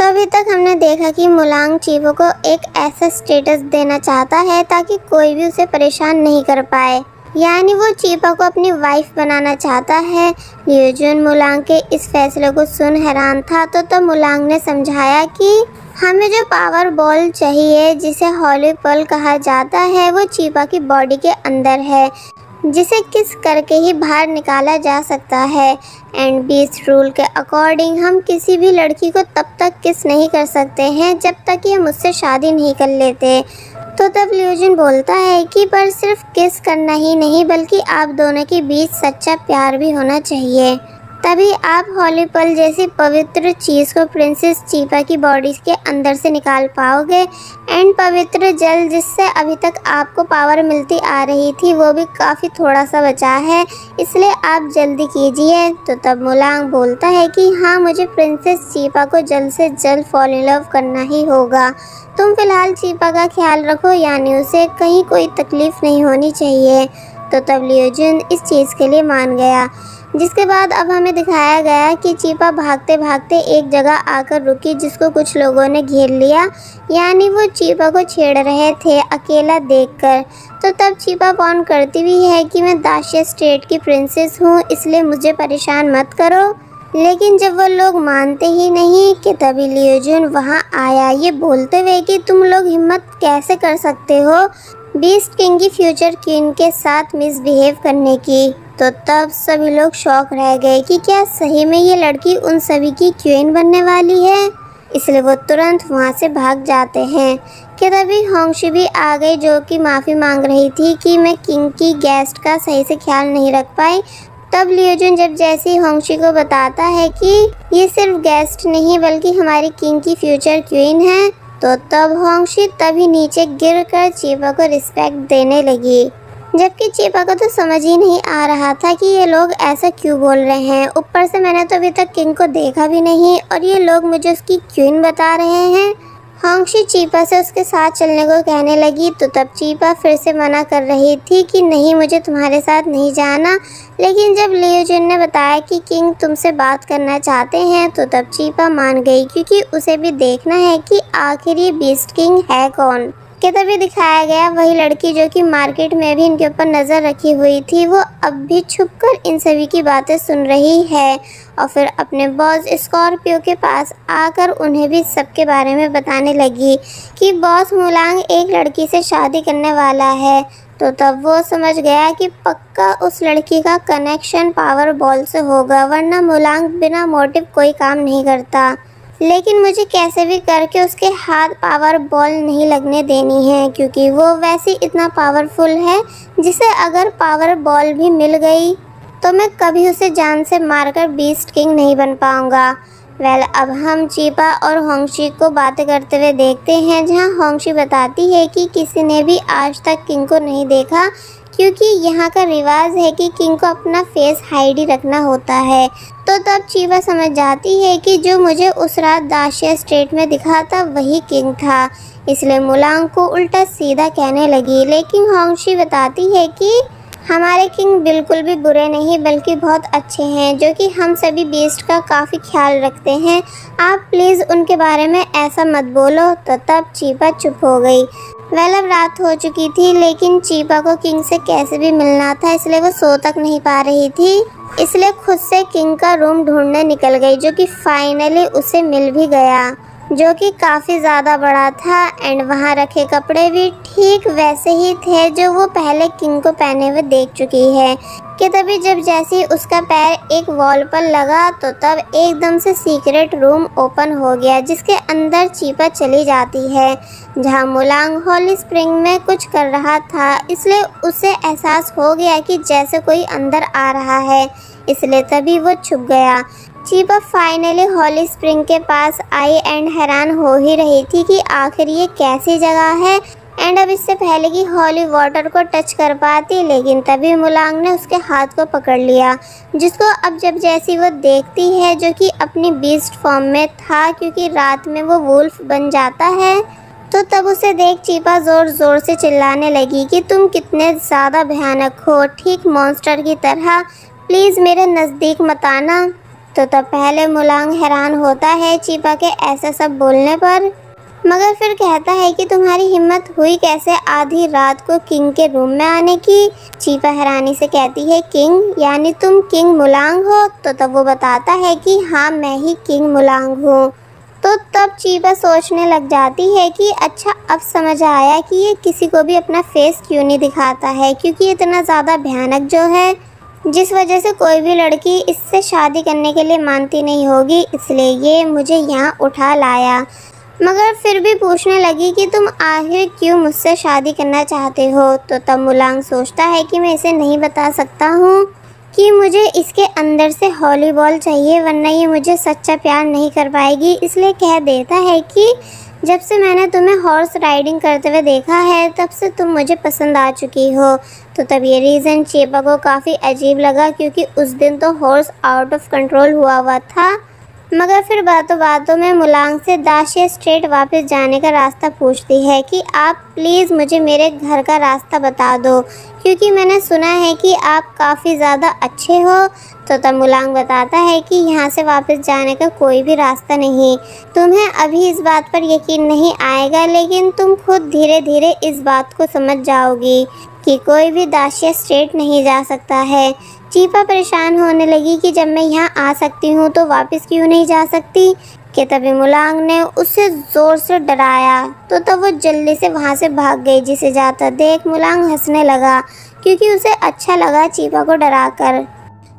अभी तक हमने देखा कि मुलांग चीपा को एक ऐसा स्टेटस देना चाहता है ताकि कोई भी उसे परेशान नहीं कर पाए, यानी वो चीपा को अपनी वाइफ बनाना चाहता है। लियोजुन मुलांग के इस फैसले को सुन हैरान था, तो तब मुलांग ने समझाया कि हमें जो पावर बॉल चाहिए, जिसे होली पल कहा जाता है, वो चीपा की बॉडी के अंदर है, जिसे किस करके ही बाहर निकाला जा सकता है। एंड बीस्ट रूल के अकॉर्डिंग हम किसी भी लड़की को तब तक किस नहीं कर सकते हैं जब तक कि हम उससे शादी नहीं कर लेते। तो तब लियोजुन बोलता है कि पर सिर्फ किस करना ही नहीं बल्कि आप दोनों के बीच सच्चा प्यार भी होना चाहिए, तभी आप होली पल जैसी पवित्र चीज़ को प्रिंसेस चीपा की बॉडी के अंदर से निकाल पाओगे। एंड पवित्र जल जिससे अभी तक आपको पावर मिलती आ रही थी, वो भी काफ़ी थोड़ा सा बचा है, इसलिए आप जल्दी कीजिए। तो तब मुलांग बोलता है कि हाँ, मुझे प्रिंसेस चीपा को जल्द से जल्द फॉल इन लव करना ही होगा। तुम फिलहाल चीपा का ख्याल रखो, यानी उसे कहीं कोई तकलीफ़ नहीं होनी चाहिए। तो तब लियोजुन इस चीज़ के लिए मान गया, जिसके बाद अब हमें दिखाया गया कि चीपा भागते भागते एक जगह आकर रुकी, जिसको कुछ लोगों ने घेर लिया, यानी वो चीपा को छेड़ रहे थे अकेला देखकर। तो तब चीपा वार्न करती भी है कि मैं दाशिया स्टेट की प्रिंसेस हूँ, इसलिए मुझे परेशान मत करो। लेकिन जब वो लोग मानते ही नहीं कि तभी लियोजुन वहाँ आया, ये बोलते हुए कि तुम लोग हिम्मत कैसे कर सकते हो बीस्ट किंग की फ्यूचर क्वीन के साथ मिसबिहेव करने की। तो तब सभी लोग शॉक रह गए कि क्या सही में ये लड़की उन सभी की क्वीन बनने वाली है, इसलिए वो तुरंत वहाँ से भाग जाते हैं। कि तभी होंगशी भी आ गई, जो कि माफ़ी मांग रही थी कि मैं किंग की गेस्ट का सही से ख्याल नहीं रख पाई। तब लियोजुन जब जैसी होंगशी को बताता है कि ये सिर्फ गेस्ट नहीं बल्कि हमारी किंग की फ्यूचर क्वीन है, तो तब होंगशी तभी नीचे गिरकर चीपा को रिस्पेक्ट देने लगी, जबकि चीपा को तो समझ ही नहीं आ रहा था कि ये लोग ऐसा क्यों बोल रहे हैं। ऊपर से मैंने तो अभी तक किंग को देखा भी नहीं और ये लोग मुझे उसकी क्वीन बता रहे हैं। होंगशी चीपा से उसके साथ चलने को कहने लगी, तो तब चीपा फिर से मना कर रही थी कि नहीं, मुझे तुम्हारे साथ नहीं जाना। लेकिन जब लियोजुन ने बताया कि किंग तुमसे बात करना चाहते हैं, तो तब चीपा मान गई, क्योंकि उसे भी देखना है कि आखिर ये बीस्ट किंग है कौन। कि तभी दिखाया गया वही लड़की जो कि मार्केट में भी इनके ऊपर नज़र रखी हुई थी, वो अब भी छुपकर इन सभी की बातें सुन रही है और फिर अपने बॉस स्कॉर्पियो के पास आकर उन्हें भी सबके बारे में बताने लगी कि बॉस मुलांग एक लड़की से शादी करने वाला है। तो तब वो समझ गया कि पक्का उस लड़की का कनेक्शन पावर बॉल से होगा, वरना मुलांग बिना मोटिव कोई काम नहीं करता। लेकिन मुझे कैसे भी करके उसके हाथ पावर बॉल नहीं लगने देनी है, क्योंकि वो वैसे इतना पावरफुल है, जिसे अगर पावर बॉल भी मिल गई तो मैं कभी उसे जान से मारकर बीस्ट किंग नहीं बन पाऊंगा। अब हम चीपा और होंगशी को बातें करते हुए देखते हैं, जहां होंगशी बताती है कि किसी ने भी आज तक किंग को नहीं देखा, क्योंकि यहाँ का रिवाज है कि किंग को अपना फेस हाइड ही रखना होता है। तो तब चीपा समझ जाती है कि जो मुझे उस रात दाशिया स्टेट में दिखा था वही किंग था, इसलिए मुलांग को उल्टा सीधा कहने लगी। लेकिन होंगशी बताती है कि हमारे किंग बिल्कुल भी बुरे नहीं बल्कि बहुत अच्छे हैं, जो कि हम सभी बीस्ट का काफ़ी ख्याल रखते हैं। आप प्लीज़ उनके बारे में ऐसा मत बोलो। तो तब चीपा चुप हो गई। अब रात हो चुकी थी, लेकिन चीपा को किंग से कैसे भी मिलना था, इसलिए वो सो तक नहीं पा रही थी, इसलिए खुद से किंग का रूम ढूंढने निकल गई, जो कि फाइनली उसे मिल भी गया, जो कि काफ़ी ज़्यादा बड़ा था। एंड वहाँ रखे कपड़े भी ठीक वैसे ही थे जो वो पहले किंग को पहने हुए देख चुकी है। कि तभी जब जैसे उसका पैर एक वॉल पर लगा, तो तब एकदम से सीक्रेट रूम ओपन हो गया, जिसके अंदर चीपा चली जाती है, जहाँ मुलांग होली स्प्रिंग में कुछ कर रहा था, इसलिए उसे एहसास हो गया कि जैसे कोई अंदर आ रहा है, इसलिए तभी वो छुप गया। चीपा फाइनली होली स्प्रिंग के पास आई एंड हैरान हो ही रही थी कि आखिर ये कैसी जगह है। एंड अब इससे पहले कि होली वाटर को टच कर पाती, लेकिन तभी मुलांग ने उसके हाथ को पकड़ लिया, जिसको अब जब जैसी वो देखती है, जो कि अपनी बीस्ट फॉर्म में था, क्योंकि रात में वो वुल्फ बन जाता है। तो तब उसे देख चीपा ज़ोर ज़ोर से चिल्लाने लगी कि तुम कितने ज़्यादा भयानक हो, ठीक मॉन्स्टर की तरह, प्लीज़ मेरे नज़दीक मत आना। तो तब पहले मुलांग हैरान होता है चीपा के ऐसे सब बोलने पर, मगर फिर कहता है कि तुम्हारी हिम्मत हुई कैसे आधी रात को किंग के रूम में आने की। चीपा हैरानी से कहती है किंग, यानी तुम किंग मुलांग हो? तो तब वो बताता है कि हाँ, मैं ही किंग मुलांग हूँ। तो तब चीपा सोचने लग जाती है कि अच्छा, अब समझ आया कि ये किसी को भी अपना फेस क्यों नहीं दिखाता है, क्योंकि इतना ज़्यादा भयानक जो है, जिस वजह से कोई भी लड़की इससे शादी करने के लिए मानती नहीं होगी, इसलिए ये मुझे यहाँ उठा लाया। मगर फिर भी पूछने लगी कि तुम आखिर क्यों मुझसे शादी करना चाहते हो। तो तब मुलांग सोचता है कि मैं इसे नहीं बता सकता हूँ कि मुझे इसके अंदर से हॉली बॉल चाहिए, वरना ये मुझे सच्चा प्यार नहीं कर पाएगी। इसलिए कह देता है कि जब से मैंने तुम्हें हॉर्स राइडिंग करते हुए देखा है, तब से तुम मुझे पसंद आ चुकी हो। तो तब ये रीज़न चीपा को काफ़ी अजीब लगा, क्योंकि उस दिन तो हॉर्स आउट ऑफ कंट्रोल हुआ था। मगर फिर बातों बातों में मुलांग से दाशिया स्ट्रेट वापस जाने का रास्ता पूछती है कि आप प्लीज़ मुझे मेरे घर का रास्ता बता दो, क्योंकि मैंने सुना है कि आप काफ़ी ज़्यादा अच्छे हो। तो तब मुलांग बताता है कि यहाँ से वापस जाने का कोई भी रास्ता नहीं। तुम्हें अभी इस बात पर यकीन नहीं आएगा, लेकिन तुम खुद धीरे धीरे इस बात को समझ जाओगी कि कोई भी दाशिया स्ट्रेट नहीं जा सकता है। चीपा परेशान होने लगी कि जब मैं यहाँ आ सकती हूँ तो वापस क्यों नहीं जा सकती, कि तभी मुलांग ने उसे ज़ोर से डराया। तो तब वो जल्दी से वहाँ से भाग गई, जिसे जाता देख मुलांग हंसने लगा, क्योंकि उसे अच्छा लगा चीपा को डराकर।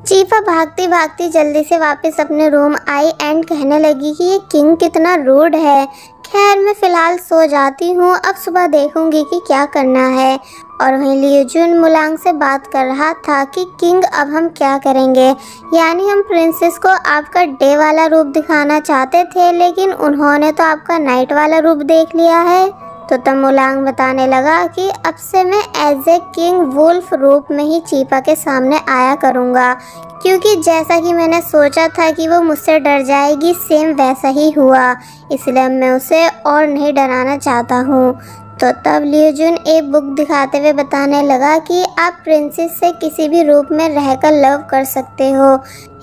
चीपा भागती भागती जल्दी से वापस अपने रूम आई एंड कहने लगी कि ये किंग कितना रूड है। खैर, मैं फ़िलहाल सो जाती हूँ, अब सुबह देखूँगी कि क्या करना है। और वहीं लियूजुन मुलांग से बात कर रहा था कि किंग, अब हम क्या करेंगे, यानी हम प्रिंसेस को आपका डे वाला रूप दिखाना चाहते थे, लेकिन उन्होंने तो आपका नाइट वाला रूप देख लिया है। तो तब मुलांग बताने लगा कि अब से मैं एज ए किंग वुल्फ रूप में ही चीपा के सामने आया करूँगा, क्योंकि जैसा कि मैंने सोचा था कि वो मुझसे डर जाएगी, सेम वैसा ही हुआ। इसलिए मैं उसे और नहीं डराना चाहता हूँ। तो तब लियूजुन एक बुक दिखाते हुए बताने लगा कि आप प्रिंसेस से किसी भी रूप में रहकर लव कर सकते हो,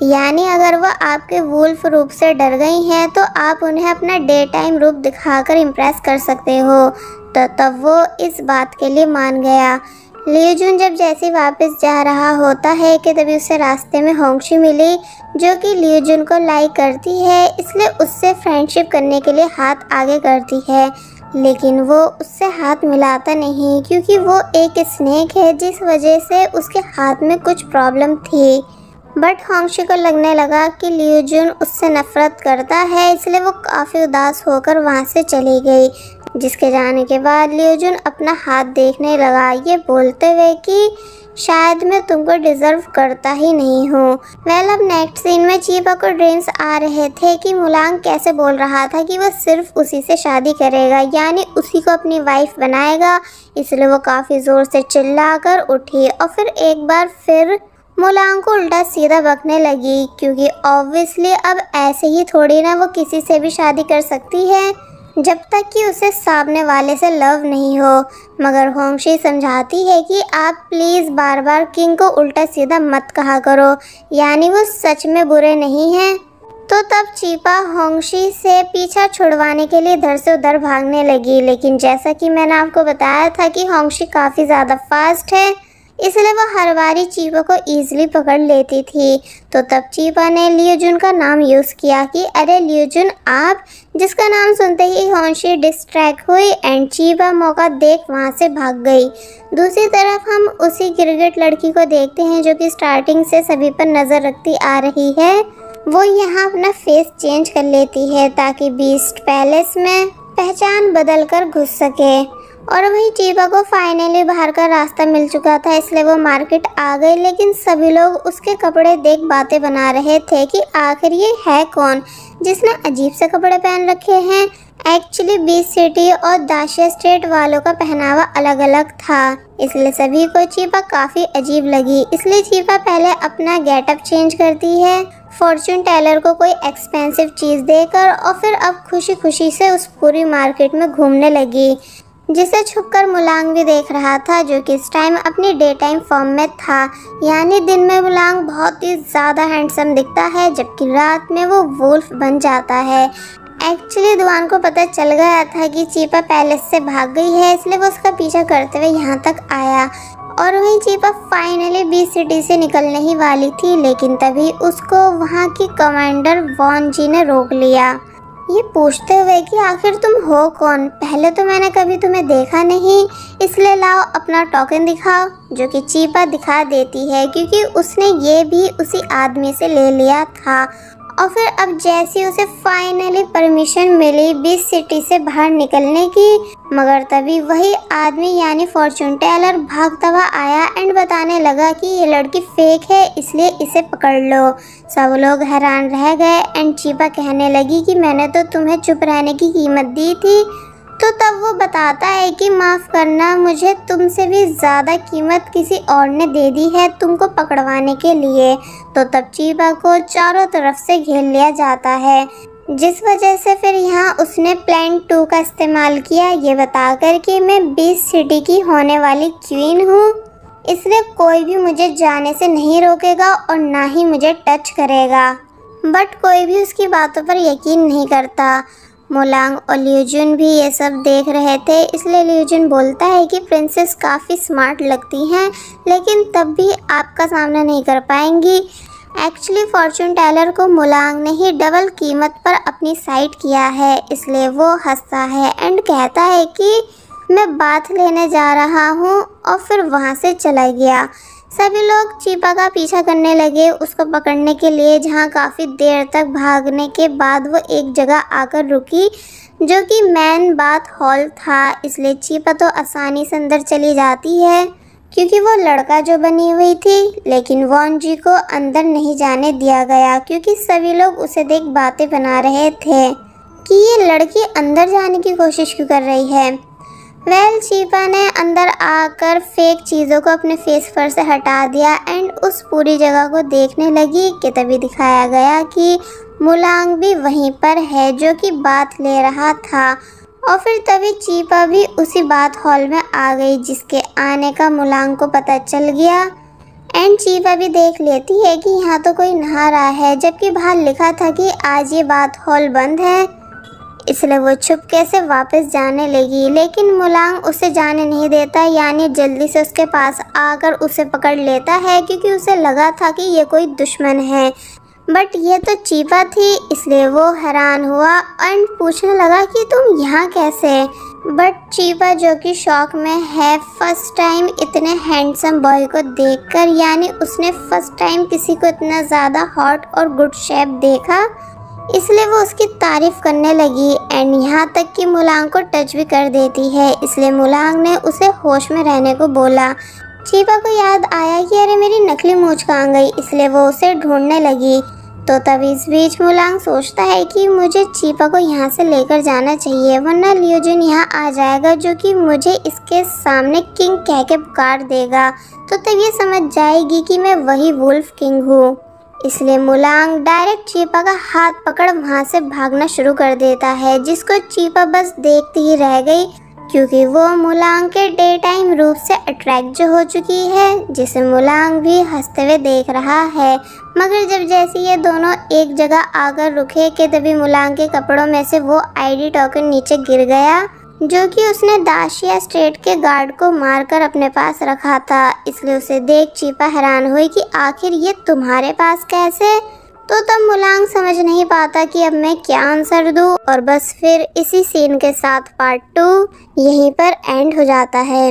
यानी अगर वह आपके वुल्फ रूप से डर गई हैं तो आप उन्हें अपना डे टाइम रूप दिखाकर इम्प्रेस कर सकते हो। तो तब वो इस बात के लिए मान गया। लियूजुन जब जैसे वापस जा रहा होता है कि तभी उसे रास्ते में होंगशी मिली, जो कि लियूजुन को लाइक करती है, इसलिए उससे फ्रेंडशिप करने के लिए हाथ आगे करती है। लेकिन वो उससे हाथ मिलाता नहीं, क्योंकि वो एक स्नेक है, जिस वजह से उसके हाथ में कुछ प्रॉब्लम थी। बट होंगशी को लगने लगा कि लियूजुन उससे नफरत करता है, इसलिए वो काफ़ी उदास होकर वहाँ से चली गई। जिसके जाने के बाद लियूजुन अपना हाथ देखने लगा, ये बोलते हुए कि शायद मैं तुमको डिज़र्व करता ही नहीं हूँ। वेल, अब नेक्स्ट सीन में चीपा को ड्रीम्स आ रहे थे कि मुलांग कैसे बोल रहा था कि वो सिर्फ उसी से शादी करेगा, यानी उसी को अपनी वाइफ बनाएगा। इसलिए वो काफ़ी ज़ोर से चिल्लाकर उठी और फिर एक बार फिर मुलांग को उल्टा सीधा बकने लगी, क्योंकि ऑब्वियसली अब ऐसे ही थोड़ी ना वो किसी से भी शादी कर सकती है जब तक कि उसे सामने वाले से लव नहीं हो। मगर होंगशी समझाती है कि आप प्लीज़ बार बार किंग को उल्टा सीधा मत कहा करो, यानी वो सच में बुरे नहीं हैं। तो तब चीपा होंगशी से पीछा छुड़वाने के लिए इधर से उधर भागने लगी, लेकिन जैसा कि मैंने आपको बताया था कि होंगशी काफ़ी ज़्यादा फास्ट है, इसलिए वो हर बारी चीपा को ईजिली पकड़ लेती थी। तो तब चीपा ने लियूजुन का नाम यूज़ किया कि अरे लियूजुन आप, जिसका नाम सुनते ही होंगशी डिस्ट्रैक्ट हुई एंड चीपा मौका देख वहाँ से भाग गई। दूसरी तरफ हम उसी गिरगिट लड़की को देखते हैं जो कि स्टार्टिंग से सभी पर नज़र रखती आ रही है। वो यहाँ अपना फेस चेंज कर लेती है ताकि बीस्ट पैलेस में पहचान बदल कर घुस सके। और वहीं चीपा को फाइनली बाहर का रास्ता मिल चुका था, इसलिए वो मार्केट आ गई। लेकिन सभी लोग उसके कपड़े देख बातें बना रहे थे कि आखिर ये है कौन जिसने अजीब से कपड़े पहन रखे हैं। एक्चुअली बीच सिटी और दाशिया स्टेट वालों का पहनावा अलग अलग था, इसलिए सभी को चीपा काफ़ी अजीब लगी। इसलिए चीपा पहले अपना गेटअप चेंज करती है फॉर्चून टेलर को कोई एक्सपेंसिव चीज़ देकर, और फिर अब खुशी खुशी से उस पूरी मार्केट में घूमने लगी। जिसे छुपकर मुलांग भी देख रहा था, जो कि इस टाइम अपनी डे टाइम फॉर्म में था। यानी दिन में मुलांग बहुत ही ज़्यादा हैंडसम दिखता है, जबकि रात में वो वुल्फ बन जाता है। एक्चुअली दुआन को पता चल गया था कि चीपा पैलेस से भाग गई है, इसलिए वो उसका पीछा करते हुए यहाँ तक आया। और वहीं चीपा फाइनली बीच सिटी से निकलने ही वाली थी, लेकिन तभी उसको वहाँ की कमांडर वॉन जी ने रोक लिया, ये पूछते हुए कि आखिर तुम हो कौन? पहले तो मैंने कभी तुम्हें देखा नहीं, इसलिए लाओ अपना टोकन दिखाओ। जो कि चीपा दिखा देती है, क्योंकि उसने ये भी उसी आदमी से ले लिया था। और फिर अब जैसे उसे फाइनली परमिशन मिली बीच सिटी से बाहर निकलने की, मगर तभी वही आदमी यानी फॉर्चून टेलर भागता हुआ आया एंड बताने लगा कि ये लड़की फेक है, इसलिए इसे पकड़ लो। सब लोग हैरान रह गए एंड चीपा कहने लगी कि मैंने तो तुम्हें चुप रहने की कीमत दी थी। तो तब वो बताता है कि माफ़ करना, मुझे तुमसे भी ज़्यादा कीमत किसी और ने दे दी है तुमको पकड़वाने के लिए। तो तब चीपा को चारों तरफ से घेर लिया जाता है, जिस वजह से फिर यहाँ उसने प्लान 2 का इस्तेमाल किया, ये बताकर कि मैं बीच सिटी की होने वाली क्वीन हूँ, इसलिए कोई भी मुझे जाने से नहीं रोकेगा और ना ही मुझे टच करेगा। बट कोई भी उसकी बातों पर यकीन नहीं करता। मुलांग और लियूजुन भी ये सब देख रहे थे, इसलिए लियूजुन बोलता है कि प्रिंसेस काफ़ी स्मार्ट लगती हैं, लेकिन तब भी आपका सामना नहीं कर पाएंगी। एक्चुअली फॉर्चून टेलर को मुलांग ने ही डबल कीमत पर अपनी साइड किया है, इसलिए वो हंसता है एंड कहता है कि मैं बात लेने जा रहा हूँ, और फिर वहाँ से चला गया। सभी लोग चीपा का पीछा करने लगे उसको पकड़ने के लिए, जहाँ काफ़ी देर तक भागने के बाद वो एक जगह आकर रुकी, जो कि मैन बाथ हॉल था। इसलिए चीपा तो आसानी से अंदर चली जाती है, क्योंकि वो लड़का जो बनी हुई थी, लेकिन वॉन जी को अंदर नहीं जाने दिया गया, क्योंकि सभी लोग उसे देख बातें बना रहे थे कि ये लड़की अंदर जाने की कोशिश क्यों कर रही है। चीपा ने अंदर आकर फेक चीज़ों को अपने फेस पर से हटा दिया एंड उस पूरी जगह को देखने लगी कि तभी दिखाया गया कि मुलांग भी वहीं पर है, जो कि बात ले रहा था। और फिर तभी चीपा भी उसी बात हॉल में आ गई, जिसके आने का मुलांग को पता चल गया एंड चीपा भी देख लेती है कि यहाँ तो कोई नहा रहा है, जबकि बाहर लिखा था कि आज ये बात हॉल बंद है। इसलिए वो चुपके से वापस जाने लगी, लेकिन मुलांग उसे जाने नहीं देता, यानी जल्दी से उसके पास आकर उसे पकड़ लेता है, क्योंकि उसे लगा था कि ये कोई दुश्मन है। बट ये तो चीपा थी, इसलिए वो हैरान हुआ एंड पूछने लगा कि तुम यहाँ कैसे। बट चीपा जो कि शॉक में है फर्स्ट टाइम इतने हैंडसम बॉय को देखकर, यानी उसने फर्स्ट टाइम किसी को इतना ज़्यादा हॉट और गुड शेप देखा, इसलिए वो उसकी तारीफ करने लगी एंड यहाँ तक कि मुलांग को टच भी कर देती है। इसलिए मुलांग ने उसे होश में रहने को बोला। चीपा को याद आया कि अरे मेरी नकली मूंछ कहाँ गई, इसलिए वो उसे ढूंढने लगी। तो तभी इस बीच मुलांग सोचता है कि मुझे चीपा को यहाँ से लेकर जाना चाहिए, वरना लियोजुन यहाँ आ जाएगा, जो कि मुझे इसके सामने किंग कह के पुकार देगा, तो तब ये समझ जाएगी कि मैं वही वुल्फ किंग हूँ। इसलिए मुलांग डायरेक्ट चीपा का हाथ पकड़ वहाँ से भागना शुरू कर देता है, जिसको चीपा बस देखती ही रह गई, क्योंकि वो मुलांग के डे टाइम रूप से अट्रैक्ट जो हो चुकी है, जिसे मुलांग भी हंसते हुए देख रहा है। मगर जब जैसे ये दोनों एक जगह आकर रुके कि तभी मुलांग के कपड़ों में से वो आईडी टोकन नीचे गिर गया, जो कि उसने दाशिया स्टेट के गार्ड को मारकर अपने पास रखा था। इसलिए उसे देख चीपा हैरान हुई कि आखिर ये तुम्हारे पास कैसे। तो तब मुलांग समझ नहीं पाता कि अब मैं क्या आंसर दूँ, और बस फिर इसी सीन के साथ पार्ट 2 यहीं पर एंड हो जाता है।